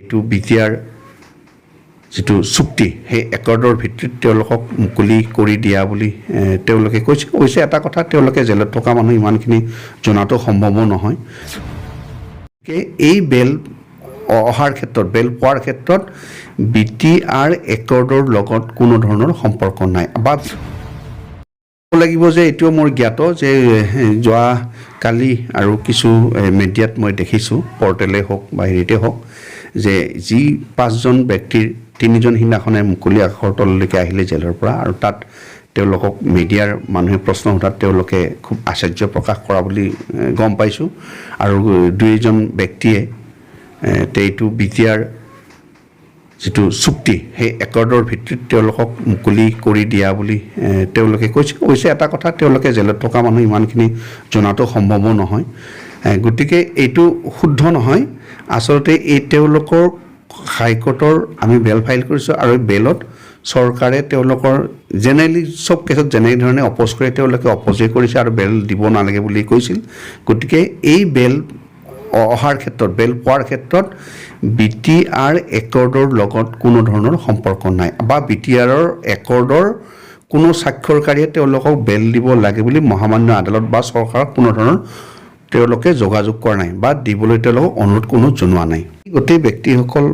এইটো বিটিআৰ যিটো চুক্তি সেই একৰ্ডৰ ভিত্তিত তেওঁলোকক মুকলি কৰি দিয়া বুলি তেওঁলোকে কৈছে এটা কথা তেওঁলোকে জেলত থকা মানুহ ইমানখিনি জনাটো সম্ভৱো নহয় এই বেল অহাৰ ক্ষেত্ৰত বেল পোৱাৰ ক্ষেত্ৰত বিটিআৰ একৰ্ডৰ লগত কোনো ধৰণৰ সম্পৰ্ক নাই বা লাগিব যে এইটো মোৰ জ্ঞাত যে যোৱা কালি আৰু কিছু মিডিয়াত মই দেখিছোঁ পৰ্টেলে হওক বা হেৰিতে হওক যে যি 5জন ব্যক্তিৰ 3জন সিদিনাখনে মুকলি আখৰ তললৈকে আহিলে জেলৰ পৰা আৰু তাত তেওঁলোকক মিডিয়াৰ মানুহে প্ৰশ্ন সোধাত তেওঁলোকে খুব আশ্চৰ্য প্ৰকাশ কৰা বুলি গম পাইছোঁ আৰু 2জন ব্যক্তিয়ে এইটো বিটিআৰ যিটো চুক্তি সেই একৰ্ডৰ ভিত্তিত তেওঁলোকক মুকলি কৰি দিয়া বুলি তেওঁলোকে কৈছে এটা কথা তেওঁলোকে জেলত থকা মানুহ ইমানখিনি জনাটো সম্ভৱো নহয় গতিকে এইটো শুদ্ধ নহয় আচলতে এই তেওঁলোকৰ হাইকোৰ্টৰ আমি বেল ফাইল কৰিছোঁ আৰু বেলত চৰকাৰে তেওঁলোকৰ জেনেৰেলি সব কেছত যেনে ধৰণে অপ'জ কৰে তেওঁলোকে অপ'জে কৰিছে আৰু বেল দিব নালাগে বুলি কৈছিল গতিকে এই বেল অহাৰ ক্ষেত্ৰত বেল পোৱাৰ ক্ষেত্ৰত বিটিআৰ একৰ্ডৰ লগত কোনো ধৰণৰ সম্পৰ্ক নাই বা বিটিআৰৰ একৰ্ডৰ কোনো স্বাক্ষৰকাৰীয়ে তেওঁলোকক বেল দিব লাগে বুলি মহামান্য আদালত বা চৰকাৰক কোনো ধৰণৰ তেওঁলোকে যোগাযোগ কৰা নাই বা দিবলৈ তেওঁলোকক অনুৰোধ কোনো জনোৱা নাই গোটেই ব্যক্তিসকল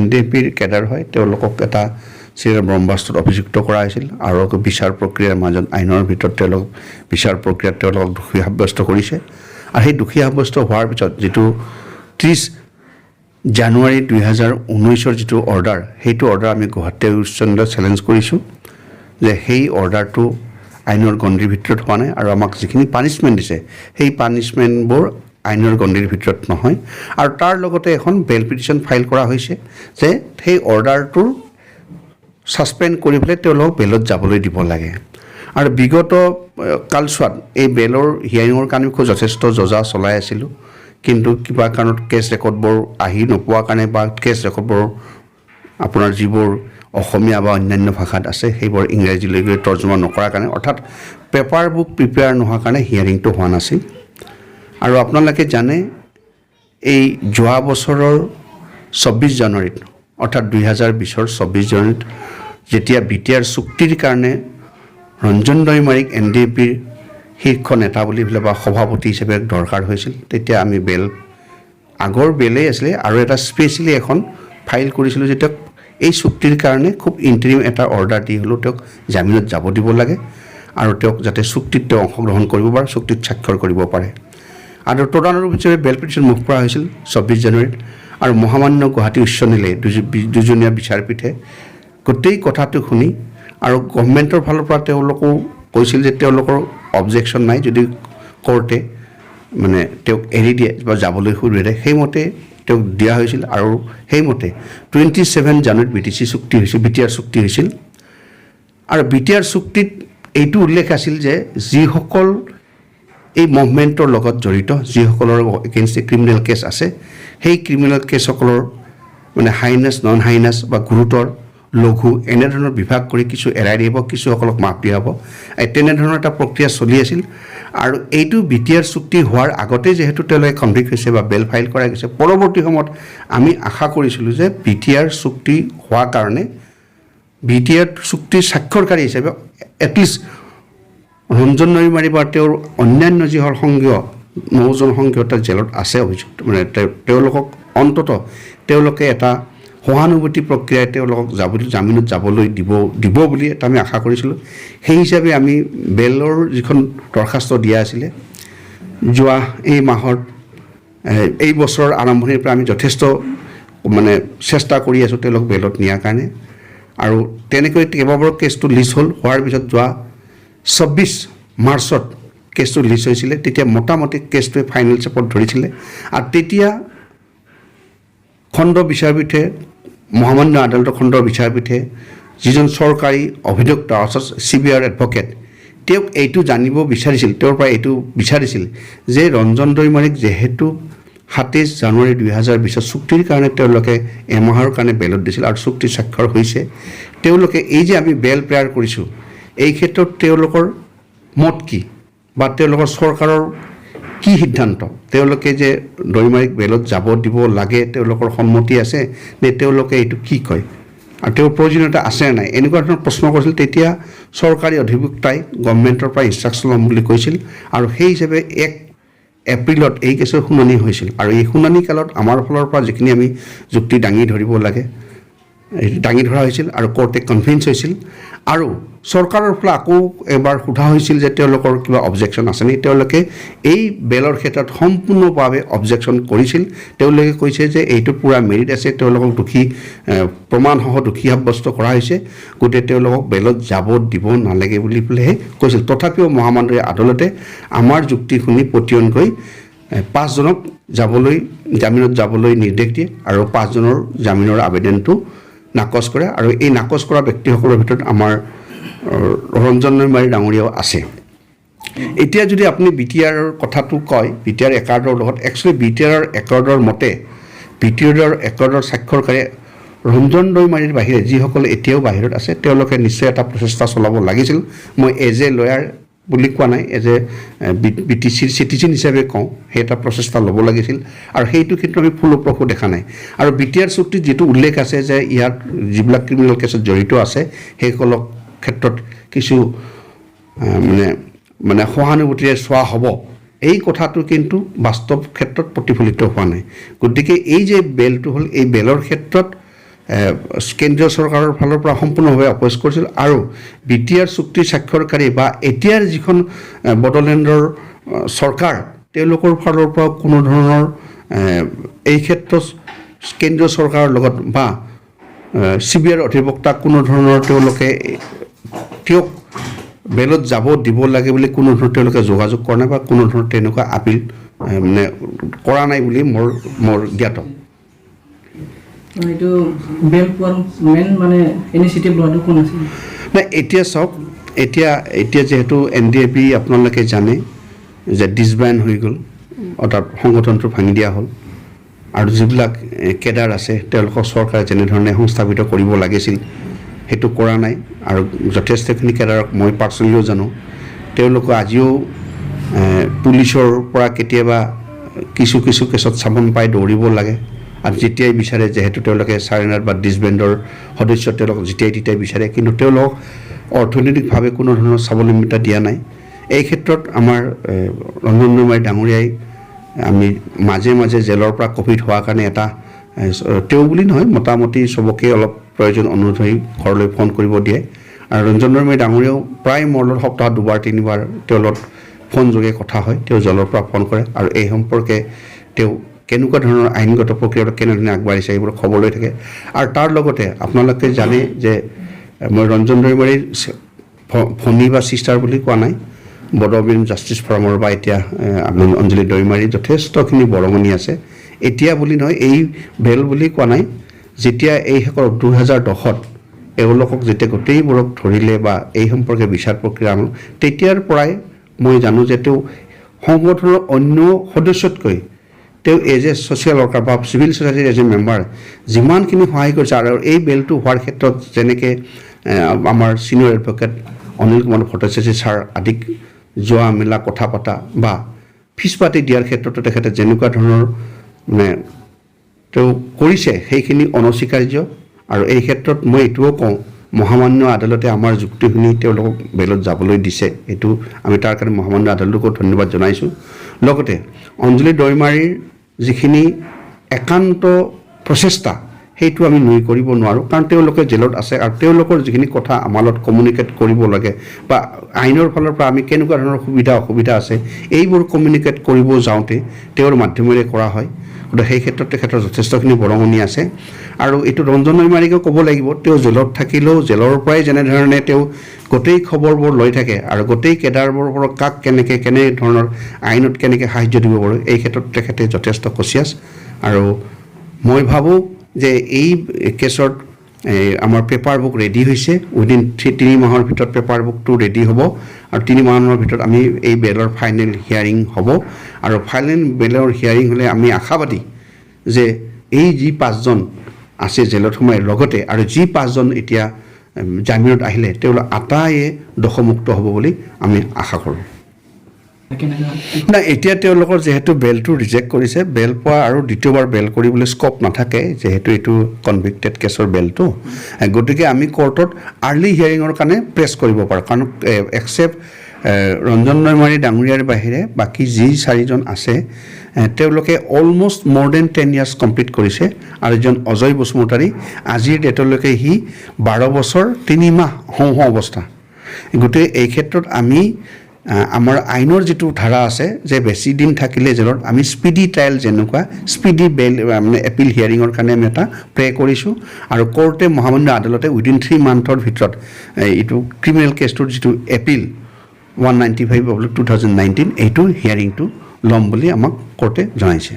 NDAPৰ কেডাৰ হয় তেওঁলোকক এটা ব্ৰহ্মাস্ত্ৰত অভিযুক্ত কৰা হৈছিল আৰু বিচাৰ প্ৰক্ৰিয়াৰ মাজত আইনৰ ভিতৰত তেওঁলোক বিচাৰ প্ৰক্ৰিয়াত তেওঁলোকক দোষী সাব্যস্ত কৰিছে আৰু সেই দোষী সাব্যস্ত হোৱাৰ পিছত যিটো 30 জানুৱাৰী 2019ৰ যিটো অৰ্ডাৰ সেইটো অৰ্ডাৰ আমি গুৱাহাটী উচ্চ ন্যায়ালয়ত চেলেঞ্জ কৰিছোঁ যে সেই অৰ্ডাৰটো আইনৰ গণ্ডিৰ ভিতৰত হোৱা নাই আৰু আমাক যিখিনি পানিছমেণ্ট দিছে সেই পানিছমেণ্টবোৰ আইনৰ গণ্ডিৰ ভিতৰত নহয় আৰু তাৰ লগতে এখন বেল পিটিশ্যন ফাইল কৰা হৈছে যে সেই অৰ্ডাৰটোৰ ছাছপেণ্ড কৰি পেলাই তেওঁলোকক বেলত যাবলৈ দিব লাগে আৰু বিগত কালছোৱাত এই বেলৰ হিয়াৰিঙৰ কাৰণে খুব যথেষ্ট যজা চলাই আছিলোঁ কিন্তু কিবা কাৰণত কেছ ৰেকৰ্ডবোৰ আহি নোপোৱা কাৰণে বা কেছ ৰেকৰ্ডবোৰ আপোনাৰ যিবোৰ অসমীয়া বা অন্যান্য ভাষাত আছে সেইবোৰ ইংৰাজীলৈকে তৰ্জমা নকৰাৰ কাৰণে অৰ্থাৎ পেপাৰ বুক প্ৰিপেয়াৰ নোহোৱাৰ কাৰণে হিয়াৰিংটো হোৱা নাছিল আৰু আপোনালোকে জানে এই যোৱা বছৰৰ 24 জানুৱাৰীত অৰ্থাৎ 2020ৰ 24 জানুৱাৰীত যেতিয়া বিটিআৰ চুক্তিৰ কাৰণে ৰঞ্জন দৈমাৰীক NDAPৰ শীৰ্ষ নেতা বুলি পেলাই বা সভাপতি হিচাপে দৰকাৰ হৈছিল তেতিয়া আমি বেল আগৰ বেলেই আছিলে আৰু এটা স্পেচিয়েলি এখন ফাইল কৰিছিলোঁ যে তেওঁক এই চুক্তিৰ কাৰণে খুব ইণ্টাৰিম এটা অৰ্ডাৰ দি হ'লেও তেওঁক জামিনত যাব দিব লাগে আৰু তেওঁক যাতে চুক্তিত তেওঁ অংশগ্ৰহণ কৰিব পাৰে চুক্তিত স্বাক্ষৰ কৰিব পাৰে আৰু তদন্তৰ হিচাপে বেল পিটিশ্যন মুখ কৰা হৈছিল 24 জানুৱাৰীত আৰু মহামান্য গুৱাহাটী উচ্চ ন্যায়ালয়ে দুজনীয়া বিচাৰপীঠে গোটেই কথাটো শুনি আৰু গভৰ্ণমেণ্টৰ ফালৰ পৰা তেওঁলোকো কৈছিল যে তেওঁলোকৰ অবজেকশ্যন নাই যদি কোৰ্টে মানে তেওঁক এৰি দিয়ে বা যাবলৈ সুবিধা সেইমতে তেওঁক দিয়া হৈছিল আৰু সেইমতে 27 জানুৱাৰীত বিটিআৰ চুক্তি হৈছিল আৰু বিটিআৰ চুক্তিত এইটো উল্লেখ আছিল যে যিসকল এই মুভমেণ্টৰ লগত জড়িত যিসকলৰ এগেইনষ্ট ক্ৰিমিনেল কেছ আছে সেই ক্ৰিমিনেল কেছসকলৰ মানে হাইনেছ নন হাইনেছ বা গুৰুতৰ লঘু এনেধৰণৰ বিভাগ কৰি কিছু এৰাই দিব কিছুসকলক মাফ দিয়া হ'ব তেনেধৰণৰ এটা প্ৰক্ৰিয়া চলি আছিল আৰু এইটো বিটিআৰ চুক্তি হোৱাৰ আগতে যেহেতু তেওঁলোকে কনভিক্ট হৈছে বা বেল ফাইল কৰা গৈছে পৰৱৰ্তী সময়ত আমি আশা কৰিছিলোঁ যে বিটিআৰ চুক্তি হোৱাৰ কাৰণে বিটিআৰ চুক্তিৰ স্বাক্ষৰকাৰী হিচাপে এটলিষ্ট ৰঞ্জন দৈমাৰী বা তেওঁৰ অন্যান্য যিসকল সংঘীয় 9জন সংঘীয় জেলত আছে অভিযুক্ত মানে তেওঁলোকক অন্ততঃ তেওঁলোকে এটা সহানুভূতি প্ৰক্ৰিয়াই তেওঁলোকক জামিনত যাবলৈ দিব বুলি এটা আমি আশা কৰিছিলোঁ সেই হিচাপে আমি বেলৰ যিখন দৰখাস্ত দিয়া আছিলে যোৱা এই মাহৰ এই বছৰৰ আৰম্ভণিৰ পৰা আমি যথেষ্ট মানে চেষ্টা কৰি আছোঁ তেওঁলোক বেলত নিয়াৰ কাৰণে আৰু তেনেকৈ কেইবাবাৰো কেছটো লিষ্ট হোৱাৰ পিছত যোৱা 26 মাৰ্চত কেছটো লিষ্ট হৈছিলে তেতিয়া মোটামুটি কেছটোৱে ফাইনেল চেপত ধৰিছিলে আৰু তেতিয়া খণ্ড বিচাৰপীঠে মহামান্য আদালতৰ খণ্ড বিচাৰপীঠে যিজন চৰকাৰী অভিযুক্ত অৰ্থাৎ CBR এডভকেট তেওঁক এইটো জানিব বিচাৰিছিল তেওঁৰ পৰা এইটো বিচাৰিছিল যে ৰঞ্জন দৈমাৰীক যেহেতু 27 জানুৱাৰী 2020 চুক্তিৰ কাৰণে তেওঁলোকে এমাহৰ কাৰণে বেলত দিছিল আৰু চুক্তি স্বাক্ষৰ হৈছে তেওঁলোকে এই যে আমি বেল প্ৰেয়াৰ কৰিছোঁ এই ক্ষেত্ৰত তেওঁলোকৰ মত কি বা তেওঁলোকৰ চৰকাৰৰ কি সিদ্ধান্ত তেওঁলোকে যে দৈমাৰীক বেলত যাব দিব লাগে তেওঁলোকৰ সন্মতি আছে নে তেওঁলোকে এইটো কি কয় আৰু তেওঁৰ প্ৰয়োজনীয়তা আছে নাই এনেকুৱা ধৰণৰ প্ৰশ্ন কৰিছিল তেতিয়া চৰকাৰী অধিবক্তাই গভৰ্ণমেণ্টৰ পৰা ইনষ্ট্ৰাকশ্যন ল'ম বুলি কৈছিল আৰু সেই হিচাপে 1 এপ্ৰিলত এই কেছৰ শুনানি হৈছিল আৰু এই শুনানি কালত আমাৰ ফালৰ পৰা যিখিনি আমি যুক্তি দাঙি ধৰিব লাগে দাঙি ধৰা হৈছিল আৰু কোৰ্টে কনভিন্স হৈছিল আৰু চৰকাৰৰ পৰা আকৌ এবাৰ সোধা হৈছিল যে তেওঁলোকৰ কিবা অবজেকশ্যন আছে নেকি তেওঁলোকে এই বেলৰ ক্ষেত্ৰত সম্পূৰ্ণভাৱে অবজেকশ্যন কৰিছিল তেওঁলোকে কৈছে যে এইটো পুৰা মেৰিট আছে তেওঁলোকক দোষী প্ৰমাণসহ দোষী সাব্যস্ত কৰা হৈছে গতিকে তেওঁলোকক বেলত যাব দিব নালাগে বুলি পেলাইহে কৈছিল তথাপিও মহামানন্দৰ আদালতে আমাৰ যুক্তি শুনি পতিয়নকৈ 5 জনক যাবলৈ জামিনত যাবলৈ নিৰ্দেশ দিয়ে আৰু 5 জনৰ জামিনৰ আবেদনটো নাকচ কৰে আৰু এই নাকচ কৰা ব্যক্তিসকলৰ ভিতৰত আমাৰ ৰঞ্জন দৈমাৰী ডাঙৰীয়াও আছে এতিয়া যদি আপুনি বিটিআৰৰ কথাটো কয় বিটিআৰ একৰ্ডৰ লগত একচুৱেলি বিটিআৰৰ একৰ্ডৰ মতে বিটিআৰৰ একৰ্ডৰ স্বাক্ষৰকাৰী ৰঞ্জন দৈমাৰীৰ বাহিৰে যিসকল এতিয়াও বাহিৰত আছে তেওঁলোকে নিশ্চয় এটা প্ৰচেষ্টা চলাব লাগিছিল মই এজ এ লয়াৰ বুলি কোৱা নাই এজ এ বিটিচিৰ চিটিজেন হিচাপে কওঁ সেই এটা প্ৰচেষ্টা ল'ব লাগিছিল আৰু সেইটো কিন্তু আমি ফলপ্ৰসূ দেখা নাই আৰু বিটিআৰ চুক্তিত যিটো উল্লেখ আছে যে ইয়াত যিবিলাক ক্ৰিমিনেল কেছত জড়িত আছে সেইসকলক ক্ষেত্ৰত কিছু মানে সহানুভূতিৰে চোৱা হ'ব এই কথাটো কিন্তু বাস্তৱ ক্ষেত্ৰত প্ৰতিফলিত হোৱা নাই গতিকে এই যে বেলটো হ'ল এই বেলৰ ক্ষেত্ৰত কেন্দ্ৰীয় চৰকাৰৰ ফালৰ পৰা সম্পূৰ্ণভাৱে অপোজ কৰিছিল আৰু বিটিআৰ চুক্তি স্বাক্ষৰকাৰী বা এতিয়াৰ যিখন বড়োলেণ্ডৰ চৰকাৰ তেওঁলোকৰ ফালৰ পৰা কোনো ধৰণৰ এই ক্ষেত্ৰত কেন্দ্ৰীয় চৰকাৰৰ লগত বা CBIৰ অধিবক্তাক কোনো ধৰণৰ তেওঁলোকে তেওঁক বেলত যাব দিব লাগে বুলি কোনো ধৰণৰ তেওঁলোকে যোগাযোগ কৰা নাই বা কোনো ধৰণৰ তেনেকুৱা আপিল মানে কৰা নাই বুলি মোৰ জ্ঞাত এইটো বেল পোৱাৰ মেইন মানে ইনিচিয়েটিভ লোৱাটো কোন আছিল নাই এতিয়া চাওক এতিয়া যেহেতু NDAP আপোনালোকে জানে যে ডিছবেণ্ড হৈ গ'ল অৰ্থাৎ সংগঠনটো ভাঙি দিয়া হ'ল আৰু যিবিলাক কেডাৰ আছে তেওঁলোকক চৰকাৰে যেনেধৰণে সংস্থাপিত কৰিব লাগিছিল সেইটো কৰা নাই আৰু যথেষ্টখিনি কেডাৰক মই পাৰ্চনেলিও জানো তেওঁলোকে আজিও পুলিচৰ পৰা কেতিয়াবা কিছু কেছত চামন পাই দৌৰিব লাগে আৰু যেতিয়াই বিচাৰে যেহেতু তেওঁলোকে চাৰেনাৰ বা ডিছবেণ্ডৰ সদস্য তেওঁলোকক যেতিয়াই বিচাৰে কিন্তু তেওঁলোকক অৰ্থনৈতিকভাৱে কোনো ধৰণৰ স্বাৱলম্বিতা দিয়া নাই এই ক্ষেত্ৰত আমাৰ ৰঞ্জন দৈমাৰী ডাঙৰীয়াই আমি মাজে জেলৰ পৰা ক'ভিড হোৱাৰ কাৰণে এটা তেওঁ বুলি নহয় মোটামুটি চবকে অলপ প্ৰয়োজন অনুযায়ী ঘৰলৈ ফোন কৰিব দিয়ে আৰু ৰঞ্জন দৈমাৰী ডাঙৰীয়াও প্ৰায় মোৰ লগত সপ্তাহত 2-3বাৰ তেওঁৰ লগত ফোন যোগে কথা হয় তেওঁ জেলৰ পৰা ফোন কৰে আৰু এই সম্পৰ্কে তেওঁ কেনেকুৱা ধৰণৰ আইনগত প্ৰক্ৰিয়াত কেনেধৰণে আগবাঢ়িছে এইবোৰ খবৰ লৈ থাকে আৰু তাৰ লগতে আপোনালোকে জানে যে মই ৰঞ্জন দৈমাৰীৰ ভনী বা চিষ্টাৰ বুলি কোৱা নাই বড়ো উইমেন জাষ্টিছ ফৰামৰ বা এতিয়া অঞ্জলি দৈমাৰী যথেষ্টখিনি বৰঙণি আছে এতিয়া বুলি নহয় এই বেল বুলি কোৱা নাই যেতিয়া এইসকল 2010ত এওঁলোকক যেতিয়া গোটেইবোৰক ধৰিলে বা এই সম্পৰ্কে বিচাৰ প্ৰক্ৰিয়া আনো তেতিয়াৰ পৰাই মই জানো যে তেওঁ সংগঠনৰ অন্য সদস্যতকৈ তেওঁ এজ এ ছ'চিয়েল ৱৰ্কাৰ বা চিভিল ছ'চাইটিৰ এজ এ মেম্বাৰ যিমানখিনি সহায় কৰিছে আৰু এই বেলটো হোৱাৰ ক্ষেত্ৰত যেনেকৈ আমাৰ senior advocate Anil Kumar Bhattacharya sir আদিক যোৱা মেলা কথা পতা বা ফিজ পাতি দিয়াৰ ক্ষেত্ৰতো তেখেতে যেনেকুৱা ধৰণৰ মানে তেওঁ কৰিছে সেইখিনি অনস্বীকাৰ্য আৰু এই ক্ষেত্ৰত মই এইটোও কওঁ মহামান্য আদালতে আমাৰ যুক্তিখিনি তেওঁলোকক বেলত যাবলৈ দিছে এইটো আমি তাৰ কাৰণে মহামান্য আদালতকো ধন্যবাদ জনাইছোঁ লগতে অঞ্জলি দৈমাৰীৰ যিখিনি একান্ত প্ৰচেষ্টা সেইটো আমি নুই কৰিব নোৱাৰোঁ কাৰণ তেওঁলোকে জেলত আছে আৰু তেওঁলোকৰ যিখিনি কথা আমাৰ লগত কমিউনিকেট কৰিব লাগে বা আইনৰ ফালৰ পৰা আমি কেনেকুৱা ধৰণৰ সুবিধা অসুবিধা আছে এইবোৰ কমিউনিকেট কৰিব যাওঁতে তেওঁৰ মাধ্যমেৰে কৰা হয় গতিকে সেই ক্ষেত্ৰত তেখেতৰ যথেষ্টখিনি বৰঙণি আছে আৰু এইটো ৰঞ্জন দৈমাৰীকে ক'ব লাগিব তেওঁ জেলত থাকিলেও জেলৰ পৰাই যেনেধৰণে তেওঁ গোটেই খবৰবোৰ লৈ থাকে আৰু গোটেই কেডাৰবোৰৰ পৰা কাক কেনে ধৰণৰ আইনত কেনেকৈ সাহায্য দিব পাৰোঁ এই ক্ষেত্ৰত তেখেতে যথেষ্ট কচিয়াছ আৰু মই ভাবোঁ যে এই কেছত আমাৰ পেপাৰ বুক ৰেডি হৈছে উইদিন 3 মাহৰ ভিতৰত পেপাৰ বুকটো ৰেডি হ'ব আৰু 3 মাহৰ ভিতৰত আমি এই বেলৰ ফাইনেল হিয়াৰিং হ'ব আৰু ফাইনেল বেলৰ হিয়াৰিং হ'লে আমি আশাবাদী যে এই যি 5জন আছে জেলত সোমাই লগতে আৰু যি 5জন এতিয়া জামিনত আহিলে তেওঁলোক আটাইয়ে দোষমুক্ত হ'ব বুলি আমি আশা কৰোঁ কেনেকৈ না এতিয়া তেওঁলোকৰ যিহেতু বেলটো ৰিজেক্ট কৰিছে বেল পোৱা আৰু দ্বিতীয়বাৰ বেল কৰিবলৈ স্ক'প নাথাকে যিহেতু এইটো কনভিক্টেড কেছৰ বেলটো গতিকে আমি কোৰ্টত আৰ্লি হিয়াৰিঙৰ কাৰণে প্ৰেছ কৰিব পাৰোঁ কাৰণ এক্সেপ্ট ৰঞ্জন নৈমাৰী ডাঙৰীয়াৰ বাহিৰে বাকী যি 4জন আছে তেওঁলোকে অলমষ্ট মোৰ দেন 10 ইয়াৰ্ছ কমপ্লিট কৰিছে আৰু এজন অজয় বসুমতাৰী আজিৰ ডেটলৈকে সি 12 বছৰ 3 মাহ হওঁ অৱস্থা গতিকে এই ক্ষেত্ৰত আমি আমাৰ আইনৰ যিটো ধাৰা আছে যে বেছি দিন থাকিলে জেলত আমি স্পিডি ট্ৰায়েল যেনেকুৱা স্পিডি বেল মানে এপিল হিয়াৰিঙৰ কাৰণে আমি এটা প্ৰে কৰিছোঁ আৰু কোৰ্টে মহামান্য আদালতে উইদিন 3 মান্থৰ ভিতৰত এইটো ক্ৰিমিনেল কেছটোৰ যিটো এপিল 195/2019 এইটো হিয়াৰিংটো ল'ম বুলি আমাক কোৰ্টে জনাইছে